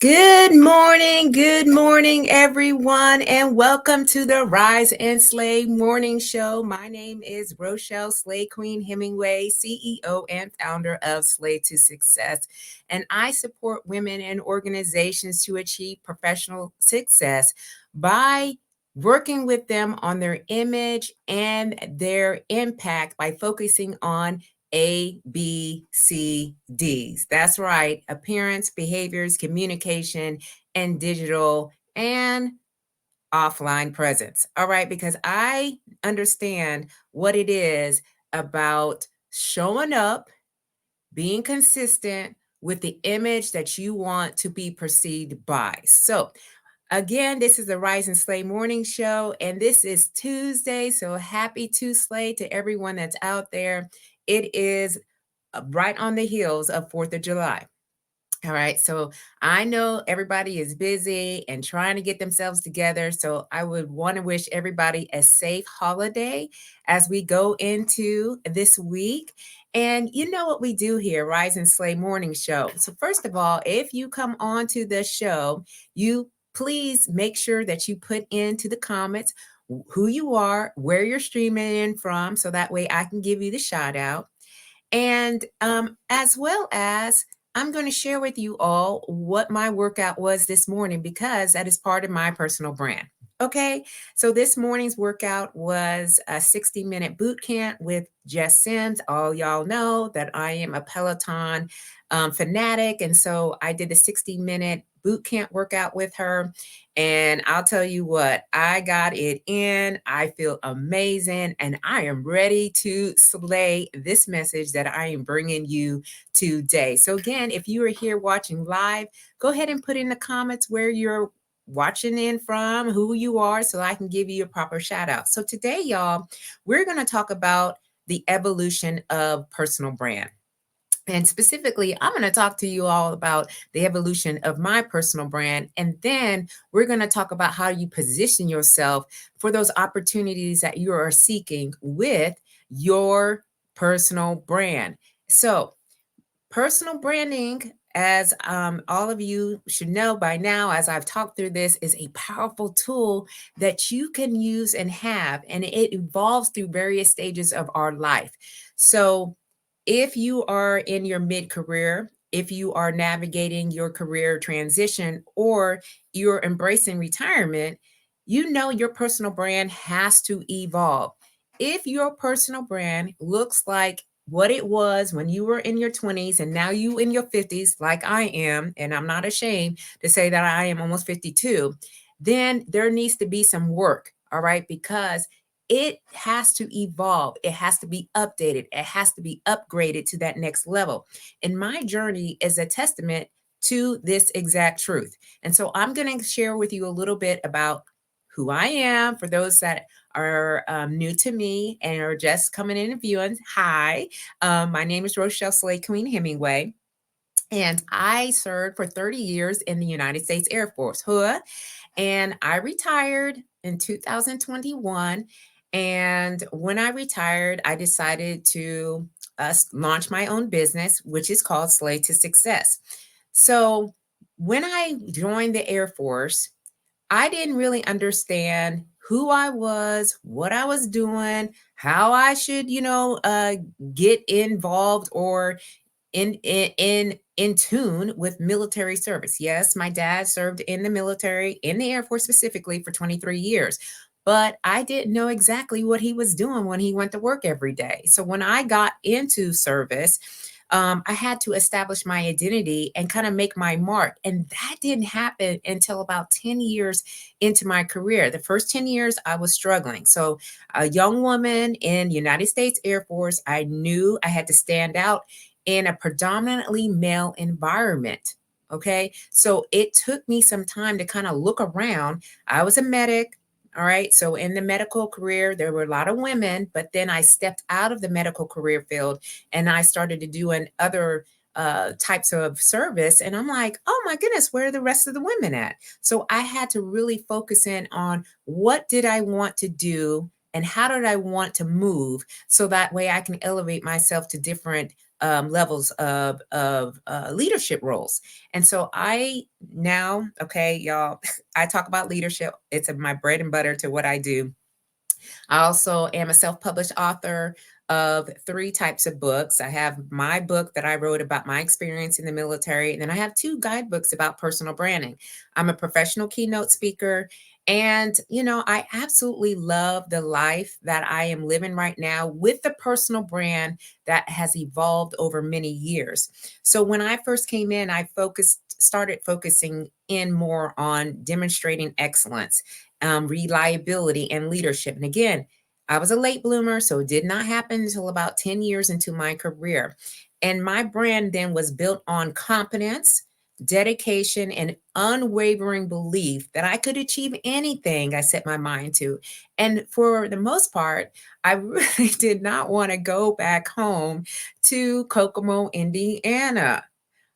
Good morning, everyone, and welcome to the Rise and Slay Morning Show. My name is Rochelle Slay Queen Hemingway, CEO and founder of Slay to Success, and I support women and organizations to achieve professional success by working with them on their image and their impact by focusing on ABCDs. That's right. Appearance, behaviors, communication, and digital and offline presence. All right. Because I understand what it is about showing up, being consistent with the image that you want to be perceived by. So, again, this is the Rise and Slay Morning Show, and this is Tuesday. So happy Tuesday to everyone that's out there. It is right on the heels of 4th of July. All right. So I know everybody is busy and trying to get themselves together. So I would want to wish everybody a safe holiday as we go into this week. And you know what we do here, Rise and Slay Morning Show. So, first of all, if you come on to the show, you please make sure that you put into the comments who you are, where you're streaming in from, so that way I can give you the shout out. And as well as I'm going to share with you all what my workout was this morning because that is part of my personal brand. Okay, so this morning's workout was a 60-minute boot camp with Jess Sims. All y'all know that I am a Peloton fanatic. And so I did a 60-minute boot camp workout with her. And I'll tell you what, I got it in. I feel amazing. And I am ready to slay this message that I am bringing you today. So, again, if you are here watching live, go ahead and put in the comments where you're watching in from, who you are, so I can give you a proper shout out. So, today, y'all, we're going to talk about the evolution of personal brand. And specifically, I'm going to talk to you all about the evolution of my personal brand. And then we're going to talk about how you position yourself for those opportunities that you are seeking with your personal brand. So, personal branding, as all of you should know by now, as I've talked through this, is a powerful tool that you can use and have, and it evolves through various stages of our life. So, if you are in your mid career, if you are navigating your career transition, or you're embracing retirement, you know your personal brand has to evolve. If your personal brand looks like what it was when you were in your 20s and now you in your 50s, like I am, and I'm not ashamed to say that I am almost 52, then there needs to be some work, all right? Because it has to evolve. It has to be updated. It has to be upgraded to that next level. And my journey is a testament to this exact truth. And so I'm going to share with you a little bit about who I am for those that are new to me and are just coming in and viewing. Hi, my name is Rochelle Slay Queen Hemingway, and I served for 30 years in the United States Air Force. Huh? And I retired in 2021. And when I retired, I decided to launch my own business, which is called Slay to Success. So when I joined the Air Force, I didn't really understand who I was, what I was doing, how I should, get involved or in tune with military service. Yes, my dad served in the military, in the Air Force specifically, for 23 years. But I didn't know exactly what he was doing when he went to work every day. So when I got into service, I had to establish my identity and kind of make my mark. And that didn't happen until about 10 years into my career. The first 10 years, I was struggling. So, a young woman in the United States Air Force, I knew I had to stand out in a predominantly male environment. Okay. So, it took me some time to kind of look around. I was a medic. All right. So in the medical career, there were a lot of women, but then I stepped out of the medical career field and I started to doing other types of service. And I'm like, oh my goodness, where are the rest of the women at? So I had to really focus in on what did I want to do and how did I want to move so that way I can elevate myself to different levels of leadership roles. And so I now, okay, y'all, I talk about leadership. It's my bread and butter to what I do. I also am a self published author of three types of books. I have my book that I wrote about my experience in the military, and then I have two guidebooks about personal branding. I'm a professional keynote speaker. And, I absolutely love the life that I am living right now with the personal brand that has evolved over many years. So when I first came in, started focusing in more on demonstrating excellence, reliability, and leadership. And again, I was a late bloomer, so it did not happen until about 10 years into my career. And my brand then was built on competence, dedication, and unwavering belief that I could achieve anything I set my mind to. And for the most part, I really did not want to go back home to Kokomo, Indiana.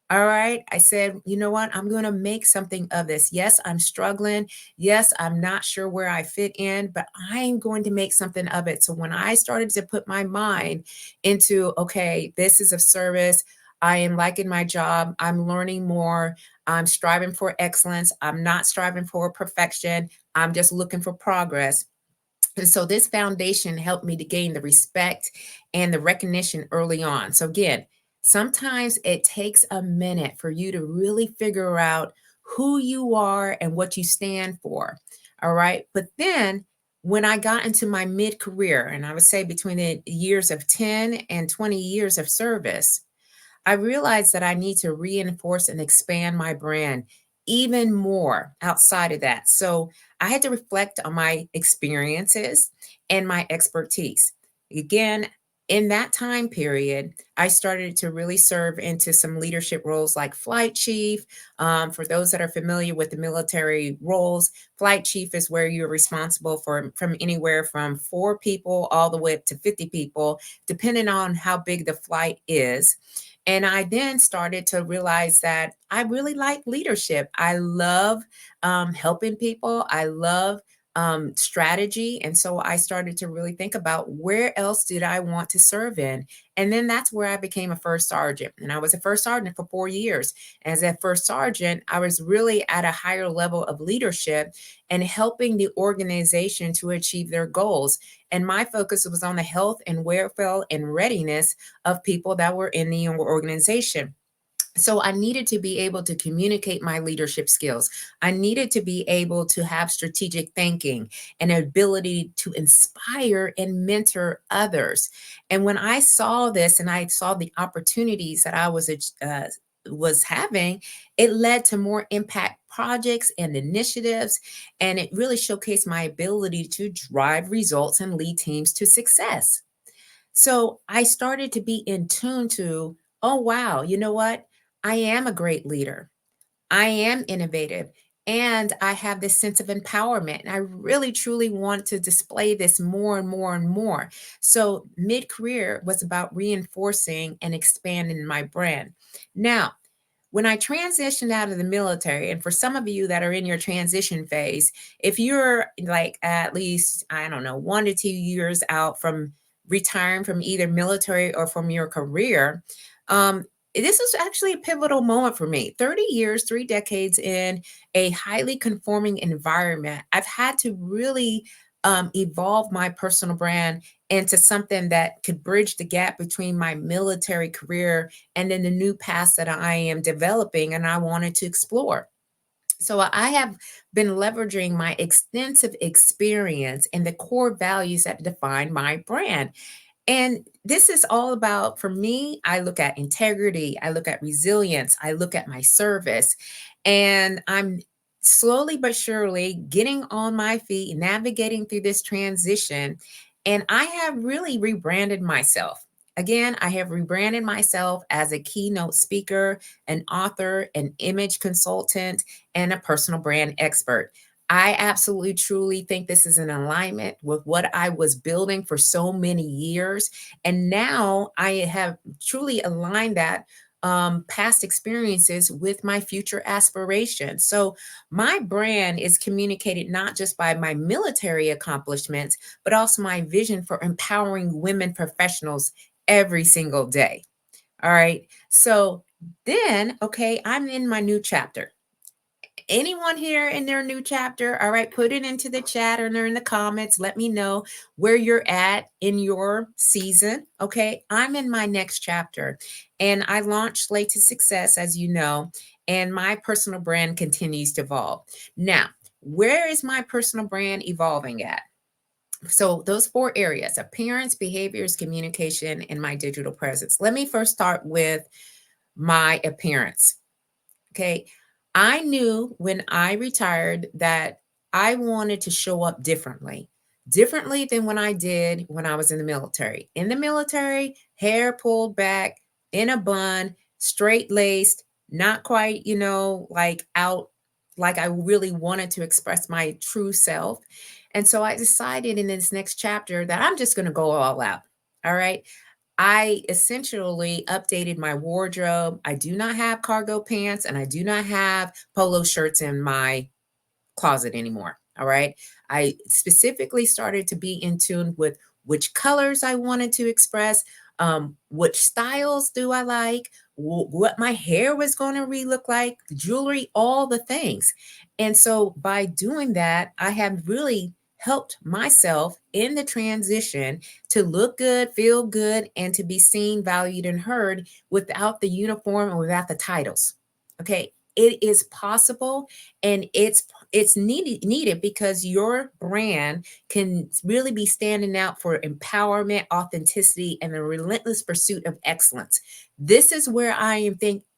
All right. I said, you know what? I'm going to make something of this. Yes, I'm struggling. Yes, I'm not sure where I fit in, but I'm going to make something of it. So when I started to put my mind into, okay, this is of service, I am liking my job, I'm learning more, I'm striving for excellence, I'm not striving for perfection, I'm just looking for progress. And so this foundation helped me to gain the respect and the recognition early on. So again, sometimes it takes a minute for you to really figure out who you are and what you stand for. All right. But then when I got into my mid career, and I would say between the years of 10 and 20 years of service, I realized that I need to reinforce and expand my brand even more outside of that. So I had to reflect on my experiences and my expertise. Again, in that time period, I started to really serve into some leadership roles like flight chief. For those that are familiar with the military roles, flight chief is where you're responsible for from anywhere from 4 people all the way up to 50 people, depending on how big the flight is. And I then started to realize that I really like leadership. I love helping people. I love strategy. And so I started to really think about where else did I want to serve in. And then that's where I became a first sergeant. And I was a first sergeant for 4 years. As a first sergeant, I was really at a higher level of leadership and helping the organization to achieve their goals. And my focus was on the health and welfare and readiness of people that were in the organization. So I needed to be able to communicate my leadership skills. I needed to be able to have strategic thinking and ability to inspire and mentor others. And when I saw this and I saw the opportunities that I was having, it led to more impact projects and initiatives, and it really showcased my ability to drive results and lead teams to success. So I started to be in tune to, oh, wow, you know what? I am a great leader. I am innovative. And I have this sense of empowerment. And I really, truly want to display this more and more and more. So mid career was about reinforcing and expanding my brand. Now, when I transitioned out of the military, and for some of you that are in your transition phase, if you're like at least, I don't know, 1 to 2 years out from retiring from either military or from your career, this is actually a pivotal moment for me. 30 years, 3 decades in a highly conforming environment, I've had to really evolve my personal brand into something that could bridge the gap between my military career and then the new paths that I am developing and I wanted to explore. So I have been leveraging my extensive experience and the core values that define my brand. And this is all about, for me, I look at integrity, I look at resilience, I look at my service, and I'm slowly but surely getting on my feet, navigating through this transition. And I have really rebranded myself. Again, I have rebranded myself as a keynote speaker, an author, an image consultant, and a personal brand expert. I absolutely truly think this is in alignment with what I was building for so many years. And now I have truly aligned that past experiences with my future aspirations. So my brand is communicated not just by my military accomplishments, but also my vision for empowering women professionals every single day. All right. So then, okay, I'm in my new chapter. Anyone here in their new chapter? All right, put it into the chat or in the comments. Let me know where you're at in your season. Okay, I'm in my next chapter and I launched Slay to Success, as you know, and my personal brand continues to evolve. Now, where is my personal brand evolving at? So, those four areas: appearance, behaviors, communication, and my digital presence. Let me first start with my appearance. Okay. I knew when I retired that I wanted to show up differently than when I did when I was in the military. In the military, hair pulled back, in a bun, straight laced, not quite, like out, like I really wanted to express my true self. And so I decided in this next chapter that I'm just going to go all out. All right. I essentially updated my wardrobe. I do not have cargo pants and I do not have polo shirts in my closet anymore. All right. I specifically started to be in tune with which colors I wanted to express, which styles do I like, what my hair was going to look like, jewelry, all the things. And so by doing that, I have really helped myself in the transition to look good, feel good, and to be seen, valued, and heard without the uniform and without the titles. Okay. It is possible and it's needed because your brand can really be standing out for empowerment, authenticity, and the relentless pursuit of excellence. This is where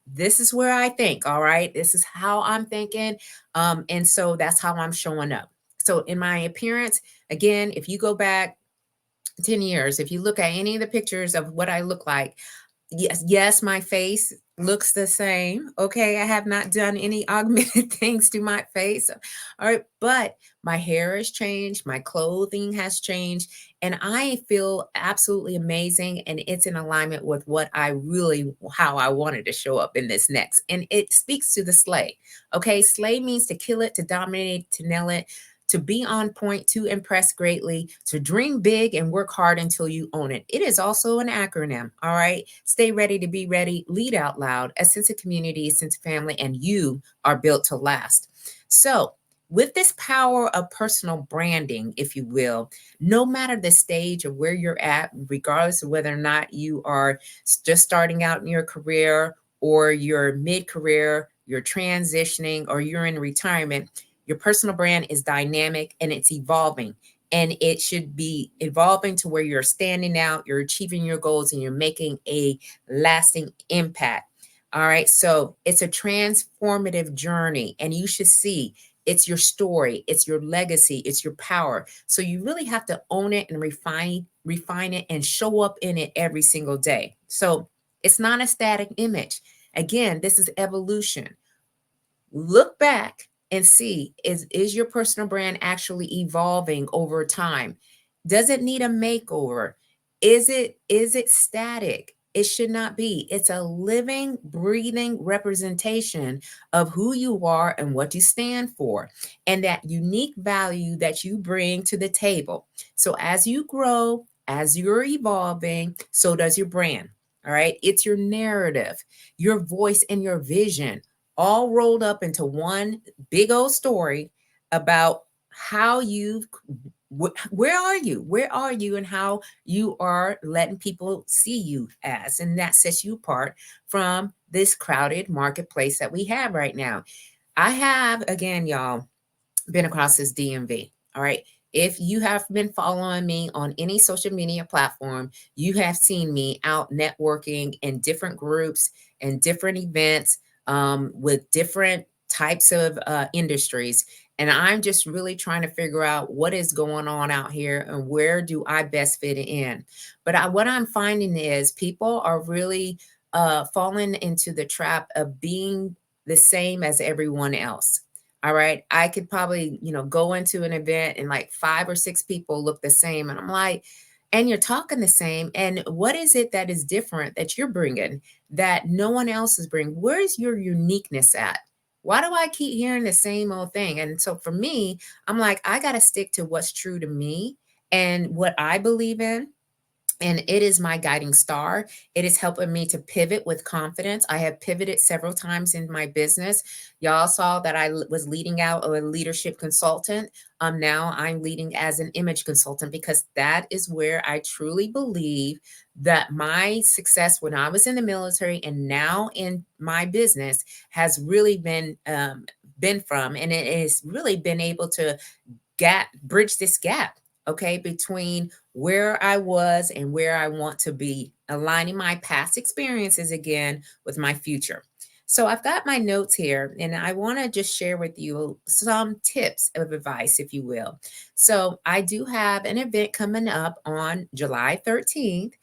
this is where I think, all right? This is how I'm thinking. And so that's how I'm showing up. So in my appearance, again, if you go back 10 years, if you look at any of the pictures of what I look like, yes, my face looks the same. Okay, I have not done any augmented things to my face. All right, but my hair has changed, my clothing has changed, and I feel absolutely amazing. And it's in alignment with what I really, how I wanted to show up in this next. And it speaks to the slay. Okay, slay means to kill it, to dominate, to nail it, to be on point, to impress greatly, to dream big and work hard until you own it. It is also an acronym. All right. Stay ready to be ready, lead out loud, a sense of community, a sense of family, and you are built to last. So, with this power of personal branding, if you will, no matter the stage of where you're at, regardless of whether or not you are just starting out in your career or you're mid career, you're transitioning, or you're in retirement, your personal brand is dynamic and it's evolving. And it should be evolving to where you're standing out, you're achieving your goals, and you're making a lasting impact. All right. So it's a transformative journey, and you should see it's your story, it's your legacy, it's your power. So you really have to own it and refine it, and show up in it every single day. So it's not a static image. Again, this is evolution. Look back and see, is your personal brand actually evolving over time? Does it need a makeover? Is it static? It should not be. It's a living, breathing representation of who you are and what you stand for, and that unique value that you bring to the table. So as you grow, as you're evolving, so does your brand. All right. It's your narrative, your voice, and your vision all rolled up into one big old story about how where are you and how you are letting people see you as, and that sets you apart from this crowded marketplace that we have right now. I have, again, y'all, been across this DMV. All right. If you have been following me on any social media platform, you have seen me out networking in different groups and different events, with different types of industries. And I'm just really trying to figure out what is going on out here and where do I best fit in. But what I'm finding is people are really falling into the trap of being the same as everyone else. All right. I could probably, go into an event and like five or six people look the same. And I'm like, and you're talking the same. And what is it that is different that you're bringing that no one else is bringing? Where's your uniqueness at? Why do I keep hearing the same old thing? And so for me, I'm like, I got to stick to what's true to me and what I believe in. and it is my guiding star. It is helping me to pivot with confidence. I have pivoted several times in my business. Y'all saw that I was leading out a leadership consultant. Now I'm leading as an image consultant because that is where I truly believe that my success when I was in the military and now in my business has really been from, and it has really been able to bridge this gap, okay, between where I was and where I want to be, aligning my past experiences again with my future. So I've got my notes here and I want to just share with you some tips of advice, if you will. So I do have an event coming up on July 13th.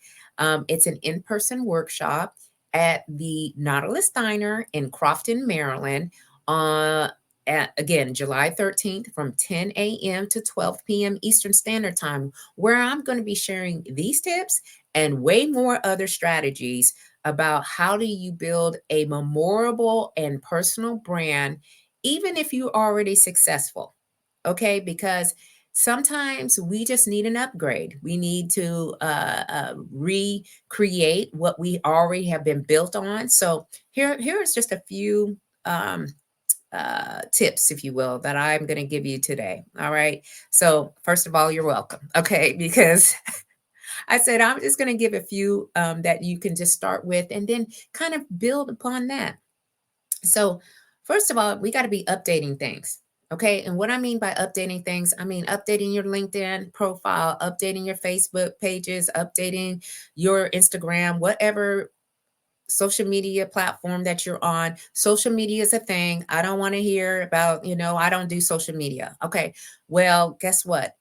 It's an in-person workshop at the Nautilus Diner in Crofton, Maryland. Uh, again, July 13th from 10 a.m. to 12 p.m. Eastern Standard Time, where I'm going to be sharing these tips and way more other strategies about how do you build a memorable and personal brand, even if you're already successful. Okay, because sometimes we just need an upgrade. We need to recreate what we already have been built on. So here's just a few tips, if you will, that I'm going to give you today. All right. So, first of all, you're welcome. Okay. Because I said I'm just going to give a few that you can just start with and then kind of build upon that. So, first of all, we got to be updating things. Okay. And what I mean by updating things, I mean updating your LinkedIn profile, updating your Facebook pages, updating your Instagram, whatever social media platform that you're on. Social media is a thing. I don't want to hear about, I don't do social media. Okay. Well, guess what?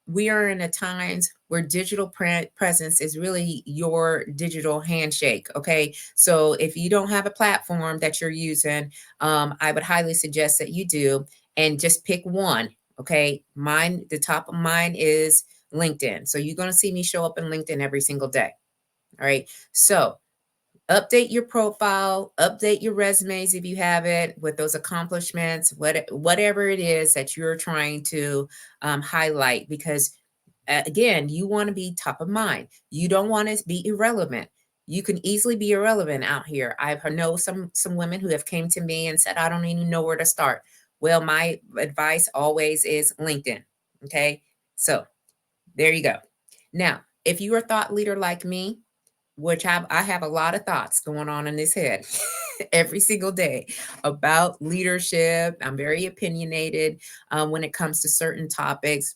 We are in a times where digital presence is really your digital handshake. Okay. So if you don't have a platform that you're using, I would highly suggest that you do and just pick one. Okay. Mine, the top of mine is LinkedIn. So you're going to see me show up in LinkedIn every single day. All right. So update your profile, update your resumes if you have it with those accomplishments, whatever it is that you're trying to highlight, because again, you want to be top of mind. You don't want to be irrelevant. You can easily be irrelevant out here. I know some women who have came to me and said, I don't even know where to start. Well, my advice always is LinkedIn. Okay. So there you go. Now, if you are a thought leader like me, which I have a lot of thoughts going on in this head every single day about leadership. I'm very opinionated when it comes to certain topics.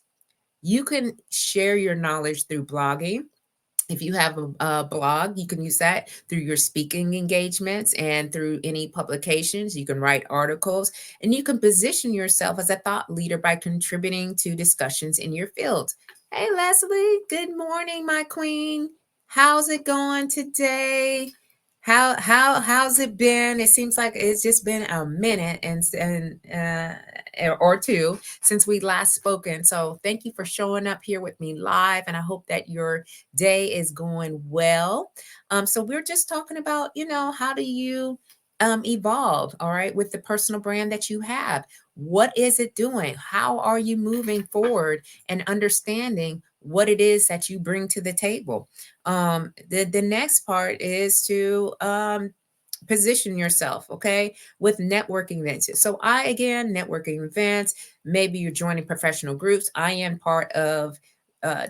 You can share your knowledge through blogging. If you have a blog, you can use that through your speaking engagements and through any publications. You can write articles and you can position yourself as a thought leader by contributing to discussions in your field. Hey, Leslie, good morning, my queen. How's it going today? How's it been? It seems like it's just been a minute or two since we last spoken. So thank you for showing up here with me live, and I hope that your day is going well. So we're just talking about, how do you evolve, all right, with the personal brand that you have? What is it doing? How are you moving forward and understanding what it is that you bring to the table? The next part is to position yourself, okay, with networking events. So networking events, maybe you're joining professional groups. I am part of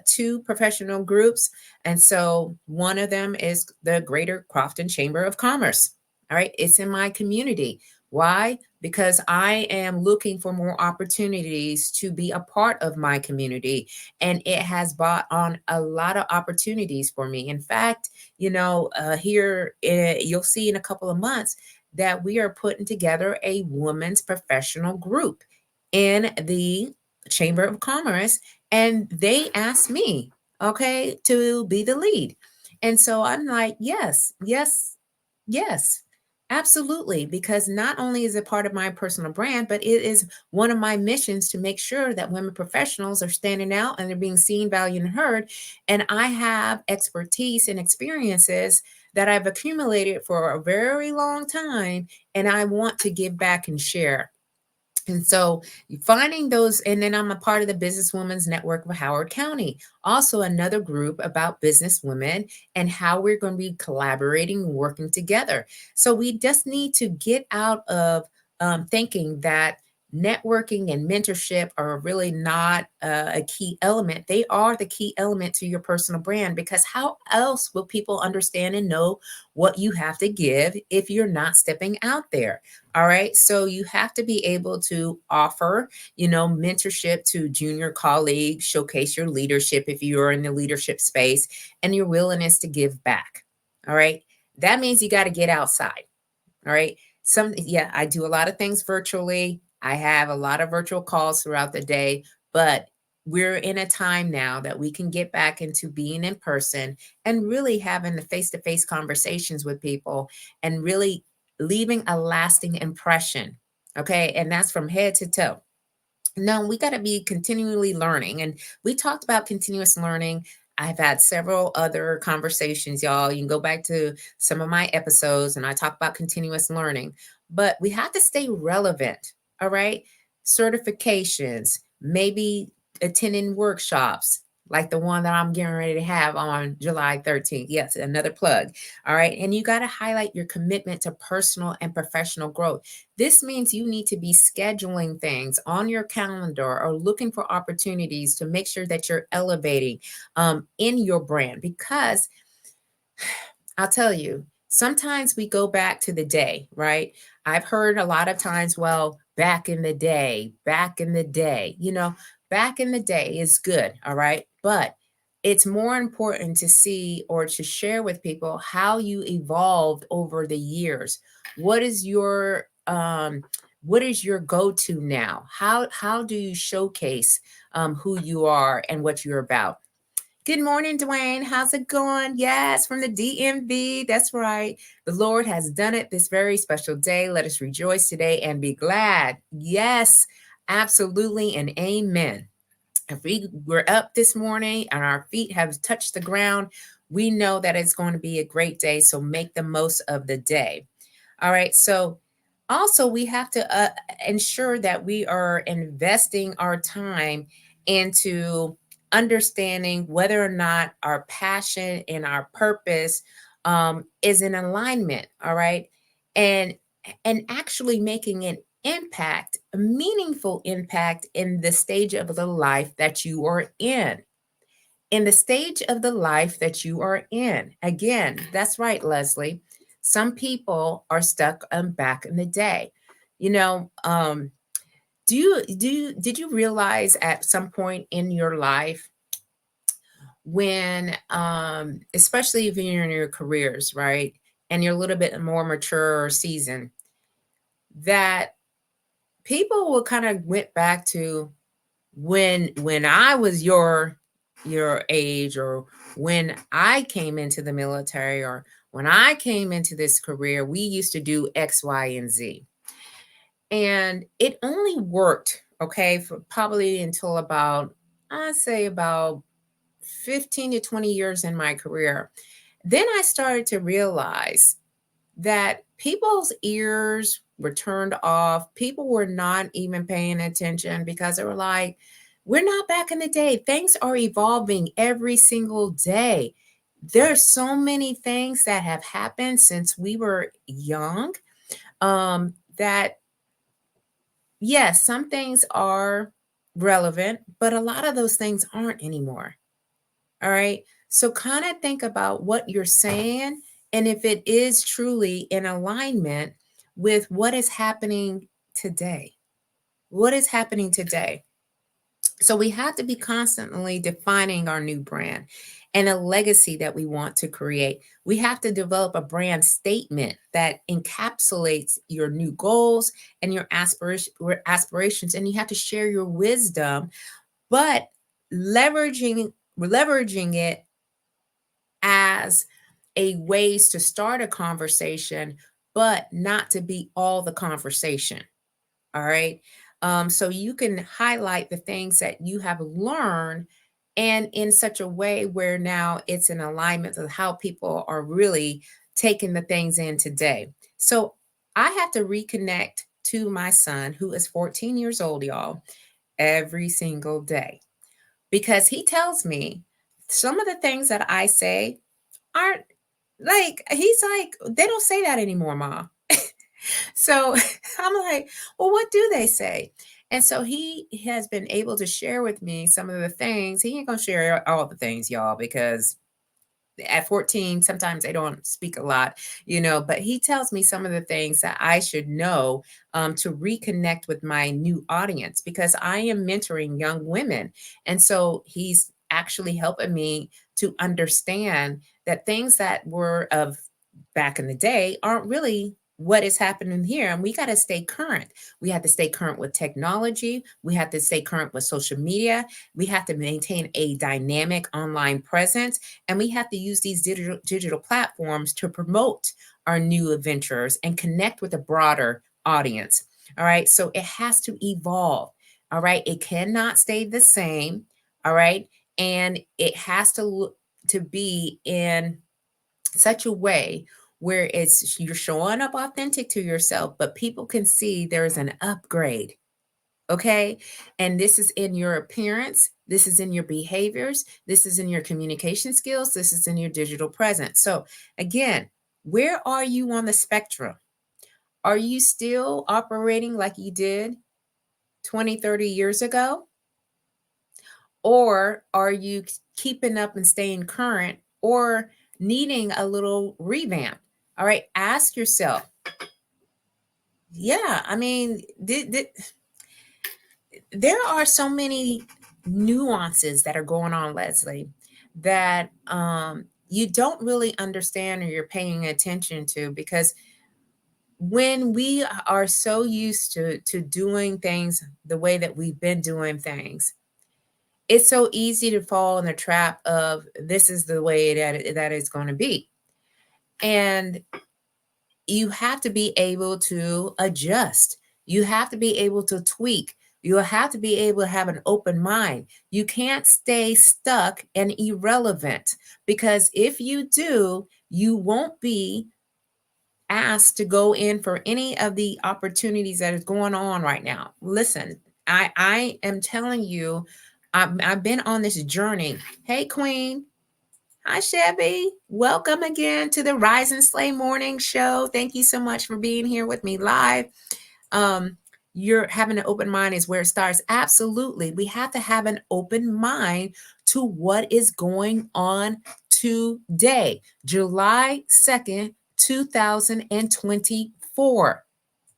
two professional groups. And so one of them is the Greater Crofton Chamber of Commerce. All right. It's in my community. Why? Because I am looking for more opportunities to be a part of my community. And it has brought on a lot of opportunities for me. In fact, you'll see in a couple of months that we are putting together a women's professional group in the Chamber of Commerce. And they asked me, okay, to be the lead. And so I'm like, yes, yes, yes, absolutely. Because not only is it part of my personal brand, but it is one of my missions to make sure that women professionals are standing out and they're being seen, valued, and heard. And I have expertise and experiences that I've accumulated for a very long time, and I want to give back and share. And so finding those, and then I'm a part of the Businesswomen's Network of Howard County, also another group about business women and how we're going to be collaborating, working together. So we just need to get out of thinking that networking and mentorship are really not a key element. They are the key element to your personal brand, because how else will people understand and know what you have to give if you're not stepping out there? All right. So you have to be able to offer, mentorship to junior colleagues, showcase your leadership if you are in the leadership space, and your willingness to give back. All right. That means you got to get outside. All right. Yeah, I do a lot of things virtually. I have a lot of virtual calls throughout the day, but we're in a time now that we can get back into being in person and really having the face to face conversations with people and really leaving a lasting impression. Okay. And that's from head to toe. No, we got to be continually learning. And we talked about continuous learning. I've had several other conversations, y'all. You can go back to some of my episodes and I talk about continuous learning, but we have to stay relevant. All right. Certifications, maybe attending workshops like the one that I'm getting ready to have on July 13th. Yes, another plug. All right. And you got to highlight your commitment to personal and professional growth. This means you need to be scheduling things on your calendar or looking for opportunities to make sure that you're elevating in your brand. Because I'll tell you, sometimes we go back to the day, right? I've heard a lot of times, well, back in the day, back in the day is good, all right? But it's more important to see or to share with people how you evolved over the years. What is your go-to now? How do you showcase who you are and what you're about? Good morning, Dwayne. How's it going? Yes, from the DMV. That's right. The Lord has done it this very special day. Let us rejoice today and be glad. Yes, absolutely, and amen. If we were up this morning and our feet have touched the ground, we know that it's going to be a great day. So make the most of the day. All right. So also, we have to ensure that we are investing our time into understanding whether or not our passion and our purpose is in alignment. All right. And actually making an impact, a meaningful impact in the stage of the life that you are in. In the stage of the life that you are in. Again, that's right, Leslie. Some people are stuck back in the day. You know, did you realize at some point in your life when, especially if you're in your careers, right, and you're a little bit more mature or seasoned, that people will kind of went back to when I was your age, or when I came into the military, or when I came into this career, we used to do X, Y, and Z. And it only worked, okay, for probably until about, I'd say about 15 to 20 years in my career. Then I started to realize that people's ears were turned off. People were not even paying attention because they were like, we're not back in the day. Things are evolving every single day. There's so many things that have happened since we were young, that, yes, some things are relevant, but a lot of those things aren't anymore. All right. So kind of think about what you're saying and if it is truly in alignment with what is happening today. What is happening today? So we have to be constantly defining our new brand and a legacy that we want to create. We have to develop a brand statement that encapsulates your new goals and your aspirations, and you have to share your wisdom, but leveraging it as a ways to start a conversation, but not to be all the conversation. All right. So you can highlight the things that you have learned, and in such a way where now it's in alignment with how people are really taking the things in today. So I have to reconnect to my son, who is 14 years old, y'all, every single day, because he tells me some of the things that I say aren't like, he's like, they don't say that anymore, Mom. So I'm like, well, what do they say? And so he has been able to share with me some of the things. He ain't gonna share all the things, y'all, because at 14, sometimes they don't speak a lot, but he tells me some of the things that I should know to reconnect with my new audience, because I am mentoring young women. And so he's actually helping me to understand that things that were of back in the day aren't really what is happening here. And we got to stay current. We have to stay current with technology. We have to stay current with social media. We have to maintain a dynamic online presence. And we have to use these digital platforms to promote our new adventures and connect with a broader audience. All right. So it has to evolve. All right. It cannot stay the same. All right. And it has to look to be in such a way where it's you're showing up authentic to yourself, but people can see there's an upgrade. Okay. And this is in your appearance, this is in your behaviors, this is in your communication skills, this is in your digital presence. So, again, where are you on the spectrum? Are you still operating like you did 20, 30 years ago? Or are you keeping up and staying current, or needing a little revamp? All right, ask yourself. Yeah, I mean, there are so many nuances that are going on, Leslie, that you don't really understand or you're paying attention to, because when we are so used to doing things the way that we've been doing things, it's so easy to fall in the trap of this is the way that it's going to be. And you have to be able to adjust. You have to be able to tweak. You have to be able to have an open mind. You can't stay stuck and irrelevant, because if you do, you won't be asked to go in for any of the opportunities that is going on right now. Listen, I am telling you, I've been on this journey. Hey, Queen. Hi, Chevy. Welcome again to the Rise and Slay Morning Show. Thank you so much for being here with me live. Um, you're having an open mind is where it starts. Absolutely. We have to have an open mind to what is going on today, July 2nd, 2024.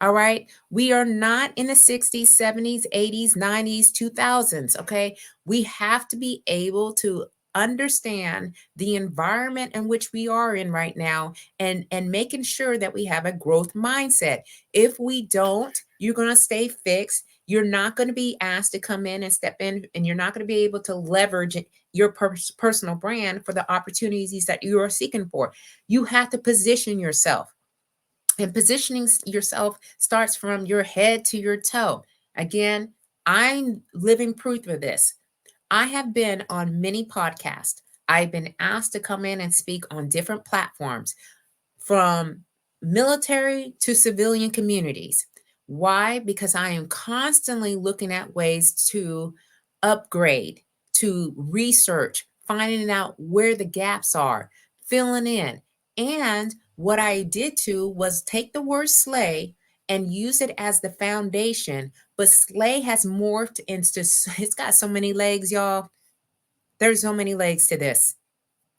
All right. We are not in the 60s, 70s, 80s, 90s, 2000s. Okay. We have to be able to understand the environment in which we are in right now, and making sure that we have a growth mindset. If we don't, you're going to stay fixed. You're not going to be asked to come in and step in, and you're not going to be able to leverage your personal brand for the opportunities that you are seeking for. You have to position yourself. And positioning yourself starts from your head to your toe. Again, I'm living proof of this. I have been on many podcasts. I've been asked to come in and speak on different platforms, from military to civilian communities. Why? Because I am constantly looking at ways to upgrade, to research, finding out where the gaps are, filling in. And what I did too was take the word slay and use it as the foundation. But slay has morphed into, it's got so many legs, y'all. There's so many legs to this.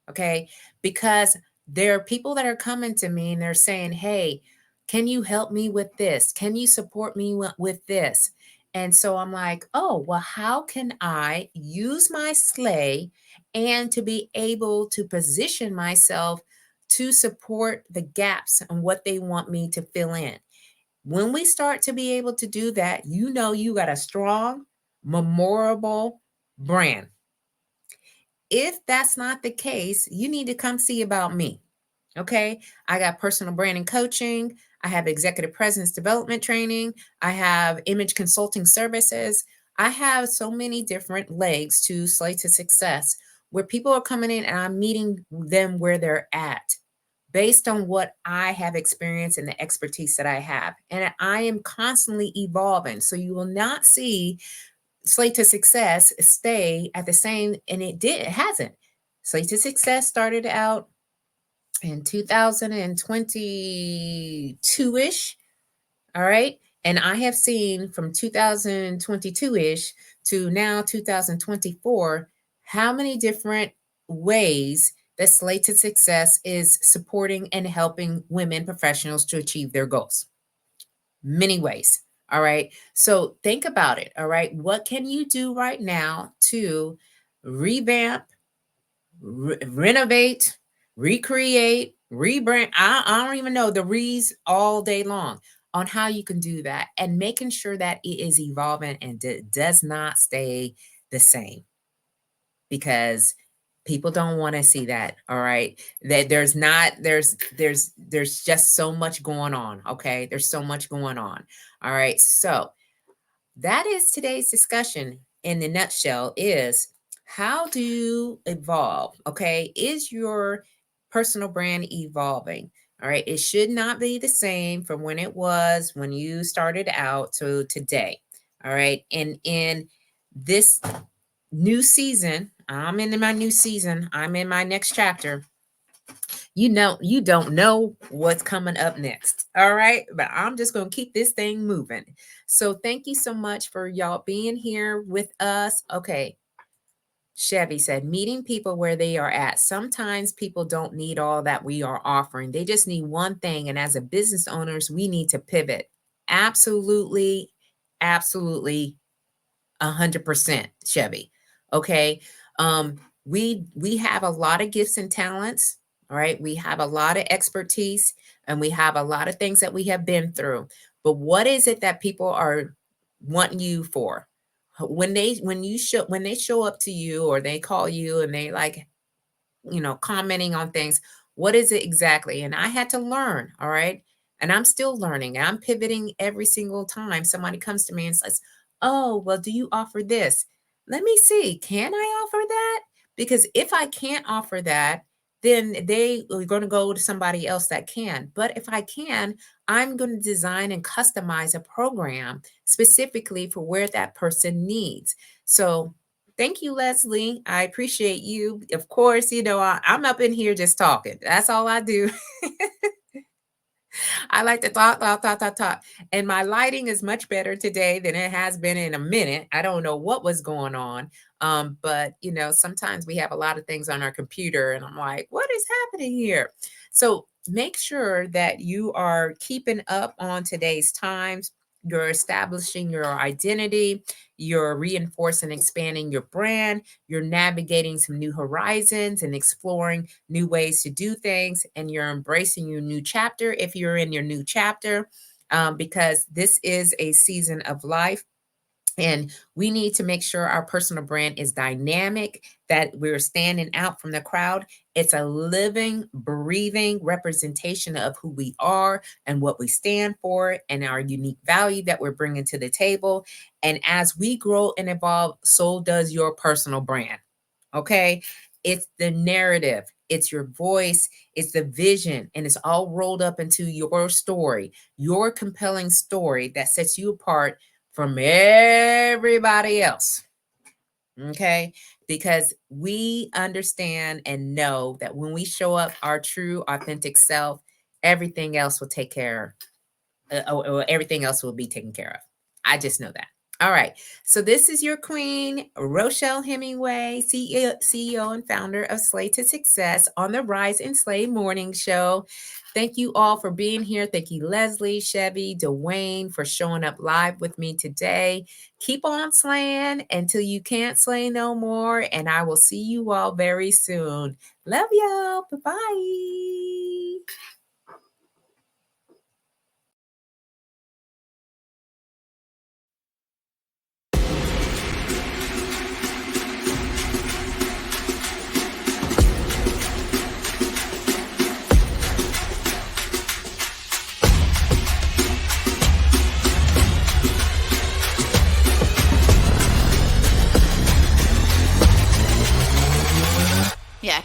Okay. Because there are people that are coming to me and they're saying, hey, can you help me with this? Can you support me with this? And so I'm like, oh, well, how can I use my slay and to be able to position myself to support the gaps and what they want me to fill in? When we start to be able to do that, you got a strong, memorable brand. If that's not the case, you need to come see about me. Okay. I got personal branding coaching. I have executive presence development training. I have image consulting services. I have so many different legs to Slay to Success, where people are coming in and I'm meeting them where they're at. based on what I have experienced and the expertise that I have. And I am constantly evolving. So you will not see Slate to Success stay at the same, and it hasn't. Slate to Success started out in 2022-ish. All right. And I have seen from 2022-ish to now 2024, how many different ways that Slate to Success is supporting and helping women professionals to achieve their goals. Many ways. All right. So think about it. All right. What can you do right now to revamp, renovate, recreate, rebrand? I don't even know the re's all day long on how you can do that, and making sure that it is evolving and does not stay the same, because people don't want to see that. All right. That there's just so much going on. Okay. There's so much going on. All right. So that is today's discussion in the nutshell, is how do you evolve? Okay. Is your personal brand evolving? All right. It should not be the same from when it was when you started out to today. All right. And in this new season, I'm in my new season. I'm in my next chapter. You don't know what's coming up next. All right. But I'm just going to keep this thing moving. So thank you so much for y'all being here with us. Okay. Chevy said, meeting people where they are at. Sometimes people don't need all that we are offering. They just need one thing. And as a business owners, we need to pivot. Absolutely. Absolutely. 100%, Chevy. Okay. We have a lot of gifts and talents. All right. We have a lot of expertise, and we have a lot of things that we have been through. But what is it that people are wanting you for? When they show up to you, or they call you and they like, commenting on things, what is it exactly? And I had to learn. All right. And I'm still learning. I'm pivoting every single time somebody comes to me and says, oh, well, do you offer this? Let me see. Can I offer that? Because if I can't offer that, then they are going to go to somebody else that can. But if I can, I'm going to design and customize a program specifically for where that person needs. So thank you, Leslie. I appreciate you. Of course, I'm up in here just talking. That's all I do. I like to talk. And my lighting is much better today than it has been in a minute. I don't know what was going on. But sometimes we have a lot of things on our computer and I'm like, what is happening here? So make sure that you are keeping up on today's times. You're establishing your identity, you're reinforcing and expanding your brand, you're navigating some new horizons and exploring new ways to do things, and you're embracing your new chapter if you're in your new chapter, because this is a season of life. And we need to make sure our personal brand is dynamic, that we're standing out from the crowd. It's a living, breathing representation of who we are and what we stand for and our unique value that we're bringing to the table. And as we grow and evolve, so does your personal brand. Okay. It's the narrative, it's your voice, it's the vision, and it's all rolled up into your story, your compelling story that sets you apart from everybody else. Okay. Because we understand and know that when we show up our true, authentic self, everything else will take care or everything else will be taken care of. I just know that. All right. So this is your queen, Rochelle Hemingway, CEO and founder of Slay to Success on the Rise and Slay Morning Show. Thank you all for being here. Thank you, Leslie, Chevy, Dwayne, for showing up live with me today. Keep on slaying until you can't slay no more. And I will see you all very soon. Love y'all. Bye-bye. Yeah.